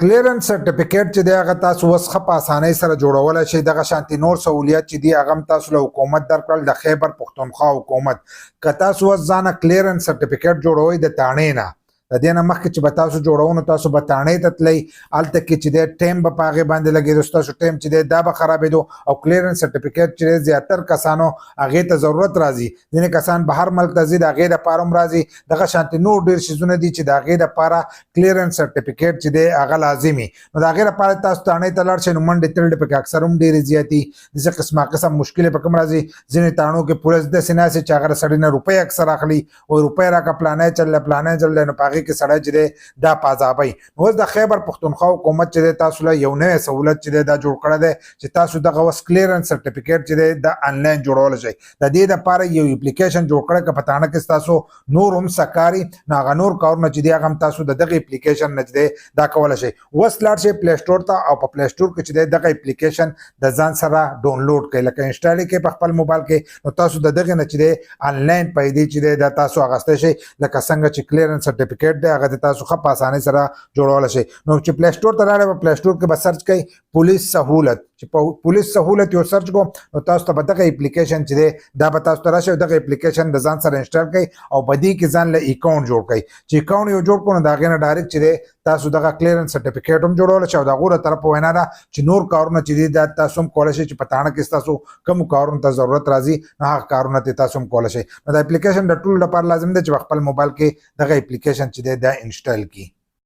کلیرنس سرټیفیکیټ چې دی هغه تاسو اوس ښه په اسانۍ سره جوړولی شئ. دغه شانتې نور سهولیت چې دي هغه هم تاسو له حکومت درکړل، د خیبر پختونخوا حکومت. که تاسو اوس ځانه کلیرنس سرټیفیکیټ جوړوئ د تاڼې نه، د دې نه مخکې چې به تاسو جوړو نو تاسو به تاڼې ته تلئ، هلته کې چې دی ټایم به په هغې باندې لګېدو، ستاسو ټایم چې دی دا به خرابېدو. او کلیرنس سرټیفیکیټ چې دی زیاتر کسانو هغې ته ضرورت راځي. ځینې کسان بهر ملک ته ځي، د هغې دپاره هم راځي. دغه شانتې نور ډېر څیزونه دي چې د هغې دپاره کلیرنس سرټیفیکیټ چې دی هغه لازمي. نو د هغې دپاره تاسو تاڼې ته لاړ شئ. نو منډې تلډې پکې اکثر هم ډېرې زیاتې داسې قسمه قسم مشکلې په کوم راځي. ځینې تاڼو کې پولیس داسې ناست چې هغه د سړي نه روپۍ اکثر اخلي، وایي روپۍ راکړه پلانی چل دی پلانی چل دی، نو په هغې کې سړی چې دی دا پازابی. نو اوس د خیبر پختونخوا حکومت چې دی تاسو له یو نوی سهولت چې دی دا جوړ کړی دی چې تاسو دغه اوس کلیرنس سرټیفیکیټ چې دی دا آنلاین جوړولی شئ. د دې دپاره یو اپلیکیشن جوړ کړی، که په تاڼه کې ستاسو نور هم څه کاري نو هغه نور کارونه چې دي هغه هم تاسو د دغه اپلیکیشن نه چې دی دا کولی شئ. اوس لاړ شئ پلی سټور ته، او په پلی سټور کې چې دی دغه اپلیکیشن د ځان سره ډاونلوډ کړئ، لکه انسټال یې کړئ په خپل موبایل کې. نو تاسو د دغې نه چې دی آنلاین پیدې چې دی دا تاسو اخیستی شئ، لکه څنګه چې کلیرنس سرټیفیکیټ دی هغه د تاسو ښه په اسانۍ سره جوړولی شئ. نو چې پلی سټور ته لاړئ، په پلی سټور کې به سرچ کوئ پولیس سهولت. چې په پولیس سهولت یو سرچ کو نو تاسو ته به دغه اپلیکیشن چې دی دا به تاسو ته راشي، او دغه اپلیکیشن د ځان سره انسټال کړئ او په دې کې ځان له اکاونټ جوړ کړئ. چې اکاونټ یو جوړ کړو نو د هغې نه ډایرکټ چې دی تاسو دغه کلیرنس سرټیفیکیټ هم جوړولی شئ. او د هغو له طرفه وینا ده چې نور کارونه چې دي دا تاسو هم کولی شئ چې په تاڼه کې ستاسو کومو کارونو ته ضرورت راځي نو هغه کارونه ته تاسو هم کولی شئ. نو دا اپلیکیشن د ټولو لپاره لازم دی چې په خپل موبایل کې دغه اپلیکیشن چې دی دا انسټال کړي.